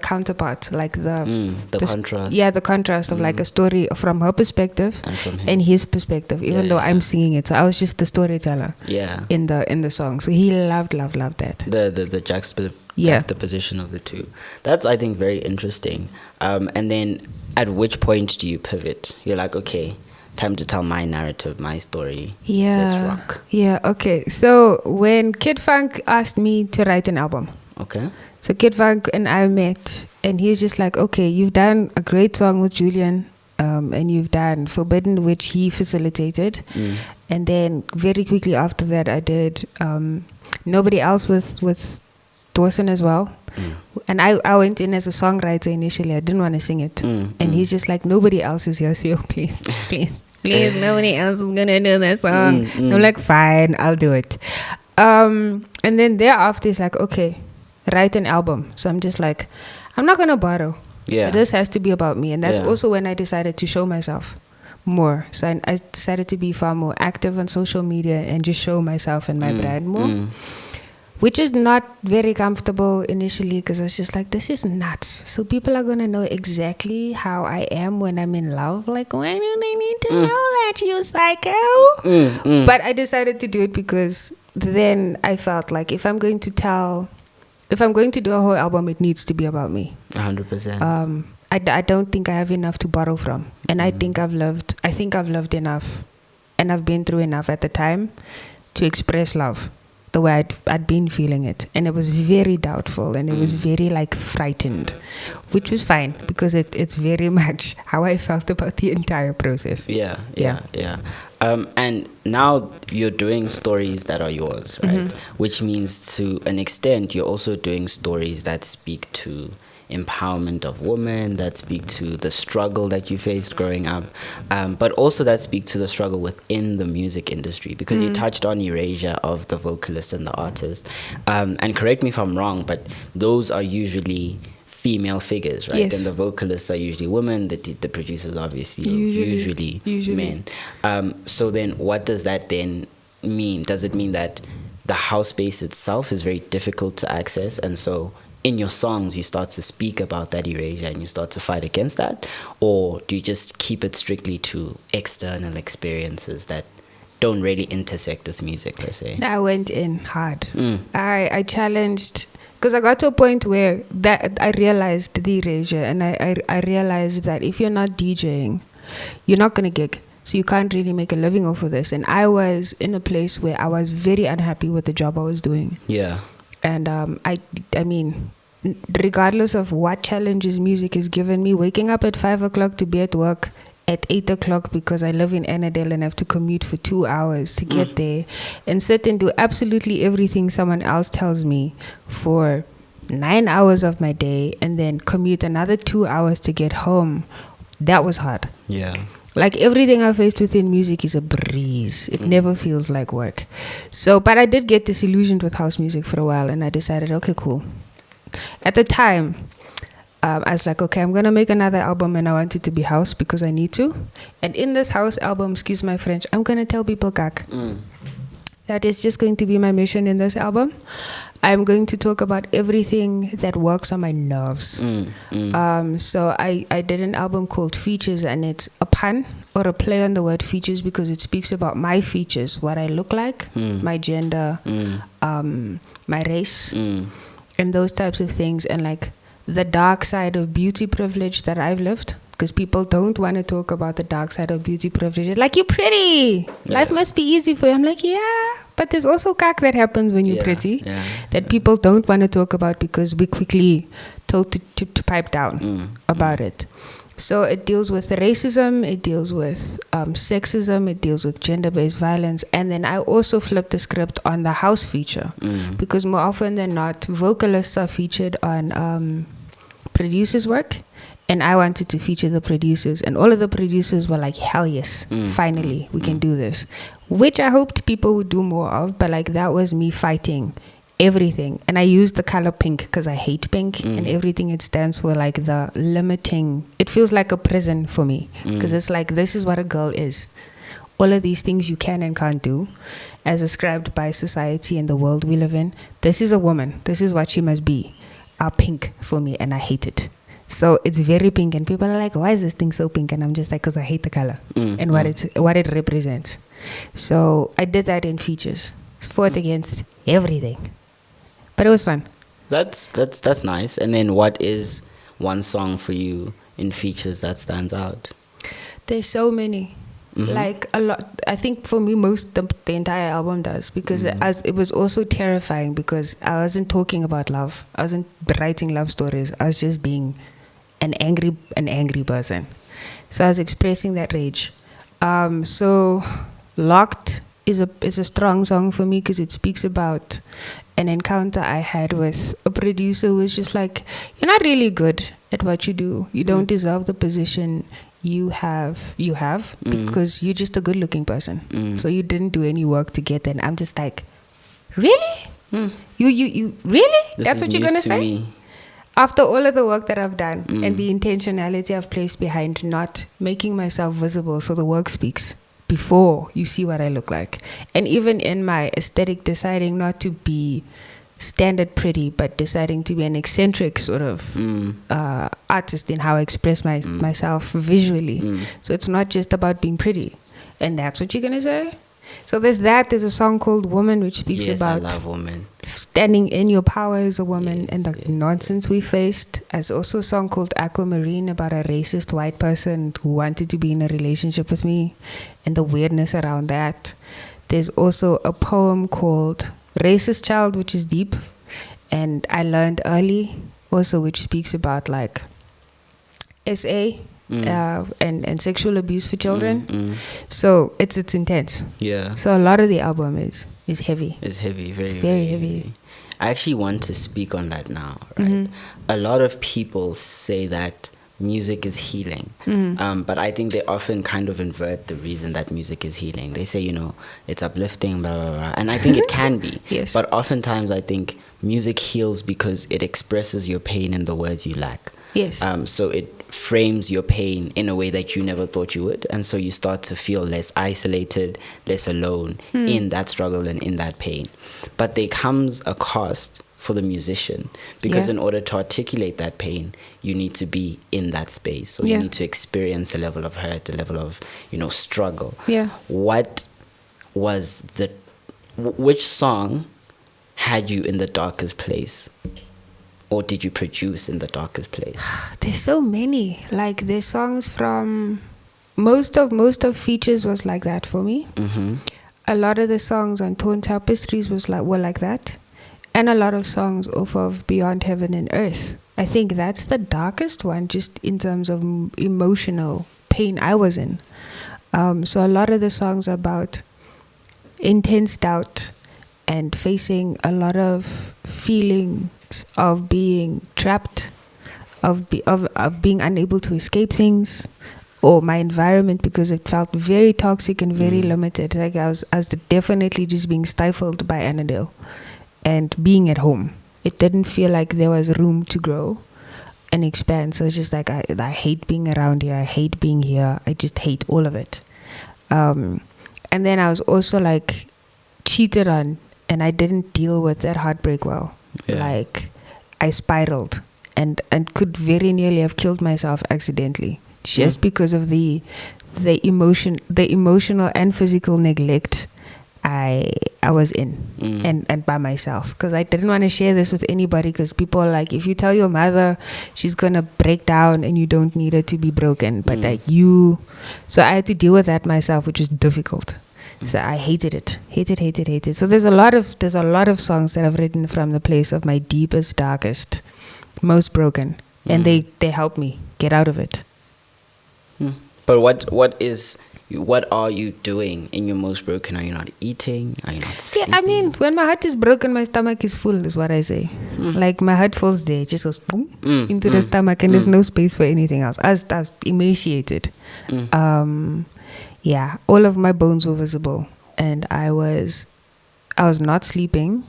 counterpart, like the contrast. The contrast of like a story from her perspective and his perspective, even though I'm singing it. So I was just the storyteller in the song. So he loved that. The juxtaposition of the two. That's, I think, very interesting. And then at which point do you pivot? You're like, okay, time to tell my narrative, my story. Let's rock. Okay. So when Kid Funk asked me to write an album. Okay. So Kid Funk and I met, and he's just like, okay, you've done a great song with Julian, and you've done Forbidden, which he facilitated. And then very quickly after that, I did Nobody Else with Dawson as well. And I went in as a songwriter initially. I didn't want to sing it. And he's just like, nobody else is here, so please, nobody else is gonna do that song. And I'm like, fine, I'll do it. And then thereafter, he's like, okay, write an album. So I'm just like, I'm not gonna borrow. This has to be about me. And that's also when I decided to show myself more. So I decided to be far more active on social media and just show myself and my brand more. Which is not very comfortable initially, because I was just like, this is nuts. So people are going to know exactly how I am when I'm in love. Like, why do they need to know that, you psycho? But I decided to do it because then I felt like if I'm going to tell if I'm going to do a whole album, it needs to be about me. 100%. I don't think I have enough to borrow from, and I think I've loved enough, and I've been through enough at the time to express love the way I'd been feeling it. And it was very doubtful, and it was very like frightened, which was fine because it's very much how I felt about the entire process. Yeah. And now you're doing stories that are yours, right? Which means to an extent you're also doing stories that speak to empowerment of women, that speak to the struggle that you faced growing up, but also that speak to the struggle within the music industry, because you touched on erasure of the vocalist and the artist, and correct me if I'm wrong, but those are usually female figures, right? Yes. And the vocalists are usually women, the producers obviously usually men. So then what does that then mean? Does it mean that the house space itself is very difficult to access, and so in your songs you start to speak about that erasure and you start to fight against that? Or do you just keep it strictly to external experiences that don't really intersect with music per se? I went in hard. I challenged, because I got to a point where that I realized the erasure, and I realized that if you're not DJing, you're not going to gig. So you can't really make a living off of this. And I was in a place where I was very unhappy with the job I was doing. Yeah. And I mean, regardless of what challenges music has given me, waking up at 5 o'clock to be at work at 8 o'clock because I live in Annandale and have to commute for 2 hours to get there, and sit and do absolutely everything someone else tells me for 9 hours of my day, and then commute another 2 hours to get home, that was hard. Yeah. Like everything I faced within music is a breeze. It never feels like work. So, but I did get disillusioned with house music for a while, and I decided, okay, cool. At the time, I was like, okay, I'm going to make another album, and I want it to be house because I need to. And in this house album, excuse my French, I'm going to tell people kak. That is just going to be my mission in this album. I'm going to talk about everything that works on my nerves. So I did an album called Features, and it's a pun or a play on the word features because it speaks about my features, what I look like, my gender, my race, and those types of things, and like the dark side of beauty privilege that I've lived. Because people don't want to talk about the dark side of beauty privilege. Like, you're pretty. Yeah. Life must be easy for you. I'm like, yeah. But there's also cack that happens when you're pretty that people don't want to talk about because we quickly told to pipe down about it. So it deals with racism. It deals with sexism. It deals with gender-based violence. And then I also flipped the script on the house feature. Because more often than not, vocalists are featured on producers' work. And I wanted to feature the producers, and all of the producers were like, hell yes, finally, we can do this. Which I hoped people would do more of, but like that was me fighting everything. And I used the color pink because I hate pink, and everything it stands for, like the limiting. It feels like a prison for me because it's like, this is what a girl is. All of these things you can and can't do as ascribed by society and the world we live in. This is a woman. This is what she must be. Are pink for me, and I hate it. So it's very pink, and people are like, why is this thing so pink? And I'm just like, because I hate the color and what it represents. So I did that in features, fought against everything, but it was fun. That's nice. And then what is one song for you in features that stands out? There's so many. Like a lot. I think for me, the entire album does, because it was also terrifying because I wasn't talking about love. I wasn't writing love stories. I was just being an angry person. So I was expressing that rage. So Locked is a strong song for me because it speaks about an encounter I had with a producer who was just like, you're not really good at what you do. You don't deserve the position you have because you're just a good looking person. So you didn't do any work to get there. And I'm just like, really? You really? That's what you're gonna say? Me. After all of the work that I've done and the intentionality I've placed behind not making myself visible so the work speaks before you see what I look like. And even in my aesthetic, deciding not to be standard pretty, but deciding to be an eccentric sort of artist in how I express myself visually. So it's not just about being pretty. And that's what you're gonna say? So there's that. There's a song called Woman, which speaks Yes, about I love Woman. standing in your power as a woman Yes, and the yes, nonsense we faced. There's also a song called Aquamarine about a racist white person who wanted to be in a relationship with me and the weirdness around that. There's also a poem called Racist Child, which is deep. And I learned early also, which speaks about like SA and sexual abuse for children. So it's intense. Yeah. So a lot of the album is heavy. It's heavy, very, It's very heavy. I actually want to speak on that now, right? A lot of people say that music is healing, but I think they often kind of invert the reason that music is healing. They say, it's uplifting, blah, blah, blah. And I think it can be. Yes. But oftentimes I think music heals because it expresses your pain in the words you lack. Yes. So it frames your pain in a way that you never thought you would. And so you start to feel less isolated, less alone in that struggle and in that pain. But there comes a cost for the musician because in order to articulate that pain, you need to be in that space. So you need to experience a level of hurt, a level of, struggle. Yeah. What was which song had you in the darkest place? Or did you produce in the darkest place? There's so many. Like there's songs from most of Features was like that for me. A lot of the songs on Torn Tapestries were like that, and a lot of songs off of Beyond Heaven and Earth. I think that's the darkest one, just in terms of emotional pain I was in. So a lot of the songs are about intense doubt and facing a lot of feelings of being trapped, of being unable to escape things, or my environment, because it felt very toxic and very limited. Like I was definitely just being stifled by Annandale and being at home. It didn't feel like there was room to grow and expand. So it's just like I hate being around here. I hate being here. I just hate all of it. And then I was also like cheated on, and I didn't deal with that heartbreak well. Like I spiraled and could very nearly have killed myself accidentally just because of the emotional and physical neglect I was in and by myself, because I didn't want to share this with anybody, because people are like, if you tell your mother, she's gonna break down and you don't need her to be broken, but so I had to deal with that myself, which was difficult. So I hated it. So there's a lot of songs that I've written from the place of my deepest, darkest, most broken, and they help me get out of it. But what are you doing in your most broken? Are you not eating? Are you not sleeping? Yeah, I mean, when my heart is broken, my stomach is full, is what I say. Like my heart falls there, it just goes boom, into the stomach, and there's no space for anything else. I was emaciated. Yeah, all of my bones were visible, and I was not sleeping.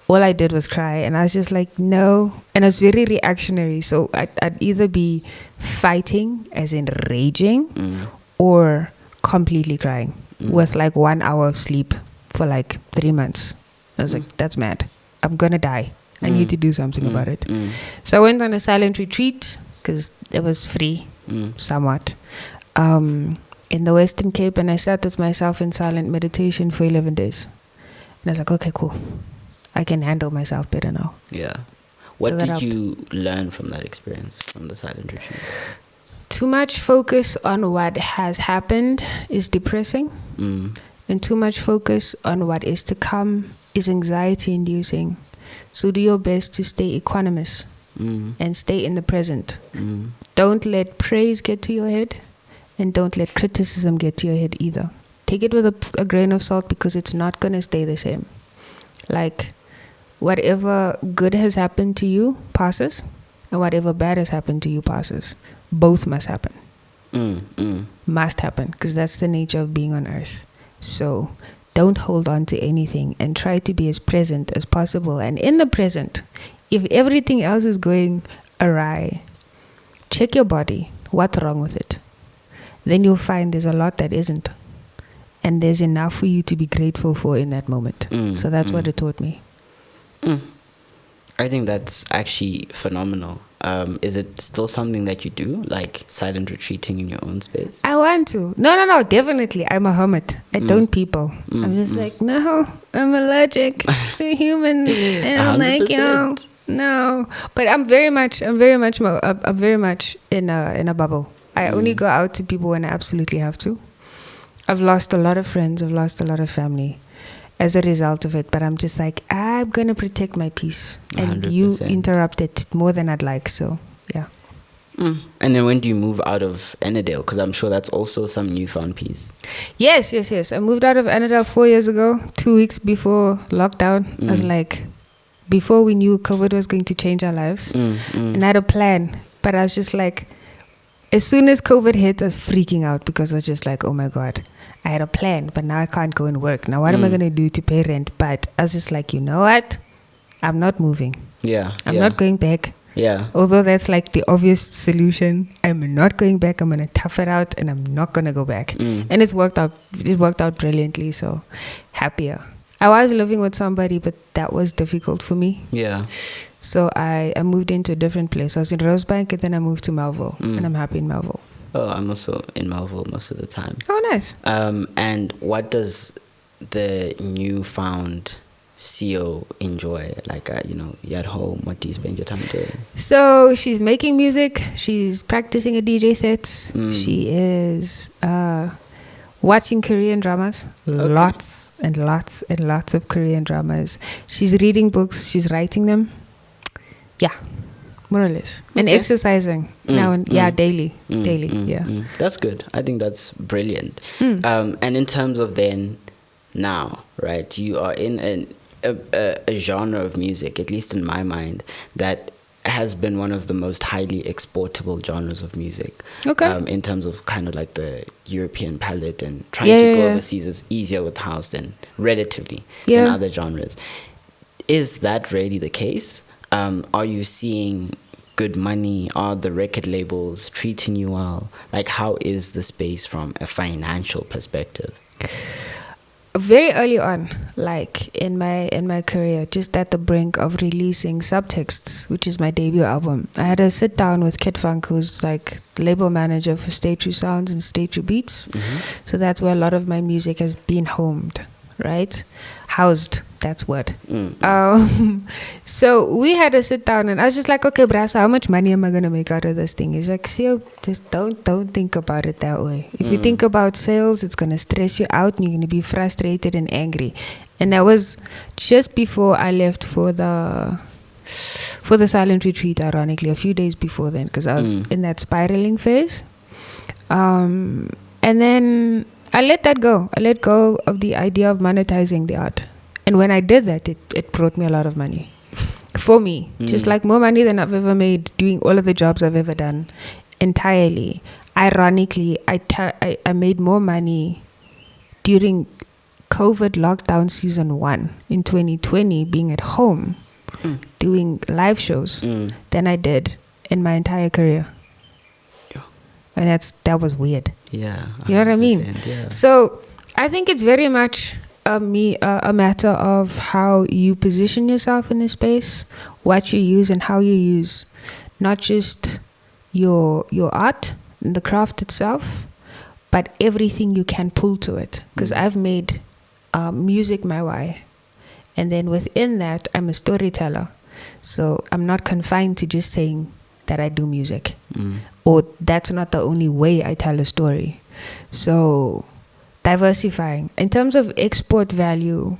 All I did was cry, and I was just like, no. And I was very reactionary, so I'd either be fighting, as in raging, or completely crying with like 1 hour of sleep for like 3 months. I was like, that's mad. I'm gonna die. I need to do something about it. So I went on a silent retreat, because it was free, somewhat. In the Western Cape, and I sat with myself in silent meditation for 11 days. And I was like, okay, cool. I can handle myself better now. Yeah. What did you learn from that experience, from the silent retreat? Too much focus on what has happened is depressing. And too much focus on what is to come is anxiety inducing. So do your best to stay equanimous and stay in the present. Don't let praise get to your head. And don't let criticism get to your head either. Take it with a grain of salt, because it's not going to stay the same. Like, whatever good has happened to you passes, and whatever bad has happened to you passes. Both must happen. Must happen, because that's the nature of being on earth. So don't hold on to anything, and try to be as present as possible. And in the present, if everything else is going awry, check your body. What's wrong with it? Then you'll find there's a lot that isn't. And there's enough for you to be grateful for in that moment. So that's what it taught me. I think that's actually phenomenal. Is it still something that you do, like silent retreating in your own space? I want to. No, definitely. I'm a hermit. I don't people. I'm just like, no, I'm allergic to humans. I don't like you. No, but I'm very much in a bubble. I only go out to people when I absolutely have to. I've lost a lot of friends. I've lost a lot of family as a result of it. But I'm just like, I'm going to protect my peace. And 100%. You interrupted more than I'd like. So, yeah. And then when do you move out of Annandale? Because I'm sure that's also some newfound peace. Yes. I moved out of Annandale 4 years ago, 2 weeks before lockdown. I was like, before we knew COVID was going to change our lives. And I had a plan. But I was just like, as soon as COVID hit, I was freaking out because I was just like, oh my God, I had a plan, but now I can't go and work. Now, what am I going to do to pay rent? But I was just like, you know what? I'm not moving. I'm not going back. Although that's like the obvious solution. I'm not going back. I'm going to tough it out and I'm not going to go back. And it's worked out. It worked out brilliantly. So happier. I was living with somebody, but that was difficult for me. So I moved into a different place. I was in Rosebank and then I moved to Melville. And I'm happy in Melville. Oh, I'm also in Melville most of the time. Oh, nice. And what does the newfound CEO enjoy? Like, you're at home. What do you spend your time doing? So she's making music. She's practicing a DJ set. She is watching Korean dramas. Okay. Lots and lots and lots of Korean dramas. She's reading books. She's writing them. Yeah, more or less. Okay. And exercising now and daily. That's good. I think that's brilliant. And in terms of then now, right, you are in a genre of music, at least in my mind, that has been one of the most highly exportable genres of music. In terms of kind of like the European palette, and trying to go overseas is easier with house than relatively than other genres. Is that really the case? Are you seeing good money? Are the record labels treating you well? Like, how is the space from a financial perspective? Very early on, like in my career, just at the brink of releasing Subtexts, which is my debut album, I had a sit down with Kid Funk, who's like the label manager for Stay True Sounds and Stay True Beats. So that's where a lot of my music has been homed, right? Housed, that's what. So we had a sit down and I was just like, okay, Brasa, how much money am I going to make out of this thing? He's like, see, just don't think about it that way. If you think about sales, it's going to stress you out and you're going to be frustrated and angry. And that was just before I left for the silent retreat, ironically, a few days before then, because I was in that spiraling phase. And then I let that go. I let go of the idea of monetizing the art. And when I did that, it brought me a lot of money. For me. Just like more money than I've ever made doing all of the jobs I've ever done entirely. Ironically, I made more money during COVID lockdown season 1 in 2020, being at home, doing live shows, than I did in my entire career. And that was weird. Yeah. You know what I mean? Yeah. So I think it's very much a matter of how you position yourself in this space, what you use and how you use not just your art and the craft itself, but everything you can pull to it. Because I've made music my why. And then within that, I'm a storyteller. So I'm not confined to just saying that I do music. Or that's not the only way I tell a story. So diversifying. In terms of export value,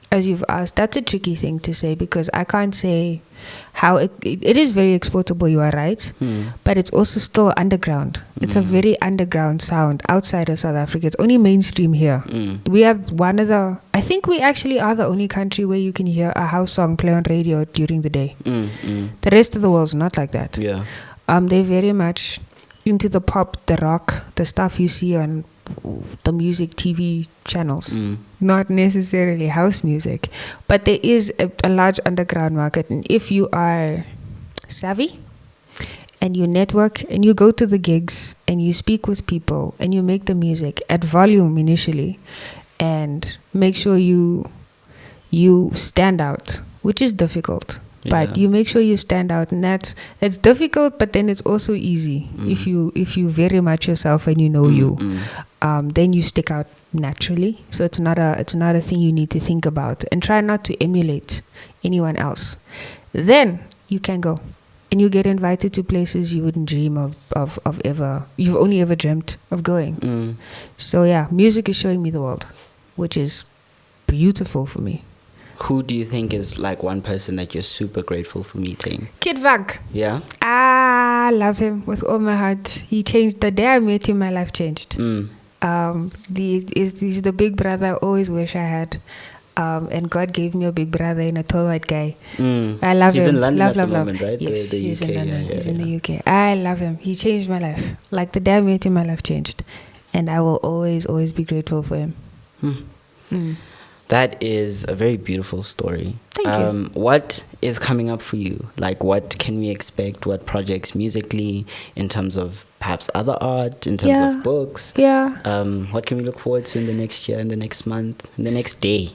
as you've asked, that's a tricky thing to say because I can't say how it is very exportable, you are right, but it's also still underground. It's a very underground sound outside of South Africa. It's only mainstream here. We have I think we actually are the only country where you can hear a house song play on radio during the day. The rest of the world's not like that. They're very much into the pop, the rock, the stuff you see on the music TV channels, not necessarily house music, but there is a large underground market. And if you are savvy and you network and you go to the gigs and you speak with people and you make the music at volume initially and make sure you stand out, which is difficult. but you make sure you stand out, and that's difficult, but then it's also easy. If you very much yourself and you know then you stick out naturally. So it's not a thing you need to think about, and try not to emulate anyone else. Then you can go, and you get invited to places you wouldn't dream of ever. You've only ever dreamt of going. So yeah, music is showing me the world, which is beautiful for me. Who do you think is like one person that you're super grateful for meeting? Kid Vank. Yeah? I love him with all my heart. He changed. The day I met him, my life changed. He's the big brother I always wish I had. And God gave me a big brother and a tall white guy. I love him. He's in London love, at the love, moment, love. right? Yes, the he's UK, in London. yeah, He's in the UK. I love him. He changed my life. Like the day I met him, my life changed. And I will always, always be grateful for him. That is a very beautiful story. Thank you. What is coming up for you? Like, what can we expect? What projects musically, in terms of perhaps other art, in terms of books? Yeah. What can we look forward to in the next year, in the next month, in the next day?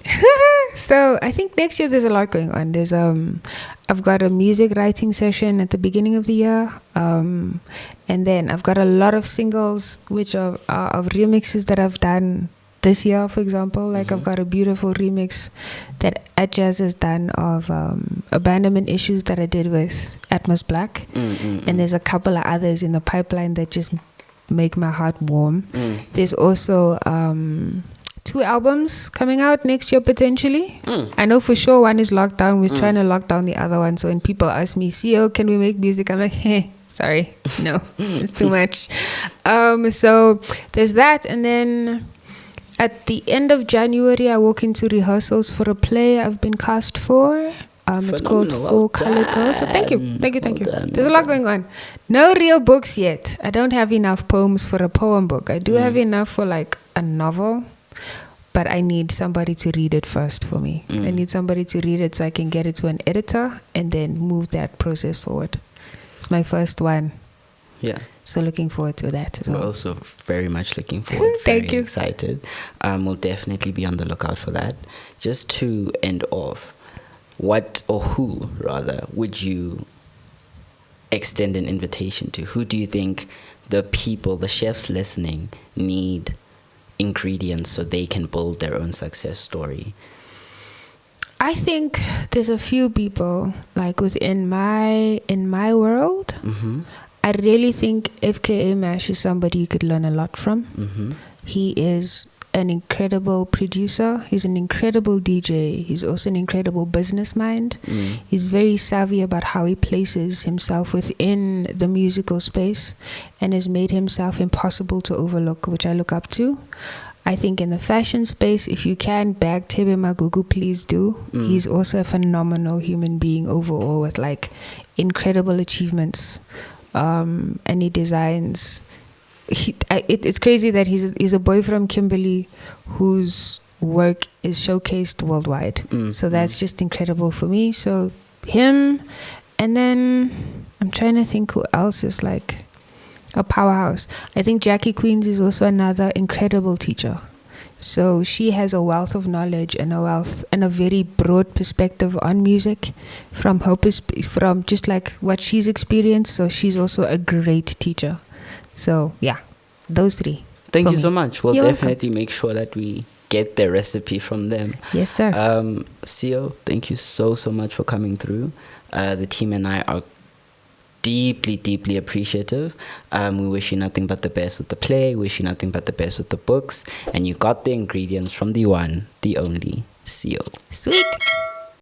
So I think next year there's a lot going on. There's I've got a music writing session at the beginning of the year, and then I've got a lot of singles which are of remixes that I've done this year, for example. Like I've got a beautiful remix that Jazz has done of Abandonment Issues that I did with Atmos Black. And there's a couple of others in the pipeline that just make my heart warm. There's also 2 albums coming out next year potentially. I know for sure one is locked down. We're trying to lock down the other one. So when people ask me, CEO, can we make music? I'm like, sorry, no, it's too much. So there's that. And then at the end of January, I walk into rehearsals for a play I've been cast for. It's called Four Colored Girls. So thank you. There's a lot going on. No real books yet. I don't have enough poems for a poem book. I do have enough for like a novel, but I need somebody to read it first for me. I need somebody to read it so I can get it to an editor and then move that process forward. It's my first one. Yeah. So looking forward to that as well. We're also very much looking forward. Thank you. Excited. We'll definitely be on the lookout for that. Just to end off, what or who rather would you extend an invitation to? Who do you think the people, the chefs listening, need ingredients so they can build their own success story? I think there's a few people like within my world. I really think FKA Mash is somebody you could learn a lot from. He is an incredible producer. He's an incredible DJ. He's also an incredible business mind. He's very savvy about how he places himself within the musical space and has made himself impossible to overlook, which I look up to. I think in the fashion space, if you can bag Tebe Magugu, please do. He's also a phenomenal human being overall with like incredible achievements. And he designs. It's crazy that he's a boy from Kimberley whose work is showcased worldwide. So that's just incredible for me. So him, and then I'm trying to think who else is like a powerhouse. I think Jackie Queens is also another incredible teacher. So she has a wealth of knowledge and a very broad perspective on music from just like what she's experienced. So she's also a great teacher. So yeah, those 3. Thank you so much. We'll You're definitely make sure that we get the recipe from them. Yes, sir. CEO, thank you so much for coming through. The team and I are deeply, deeply appreciative. We wish you nothing but the best with the play, wish you nothing but the best with the books, and you got the ingredients from the one, the only CEO. Sweet.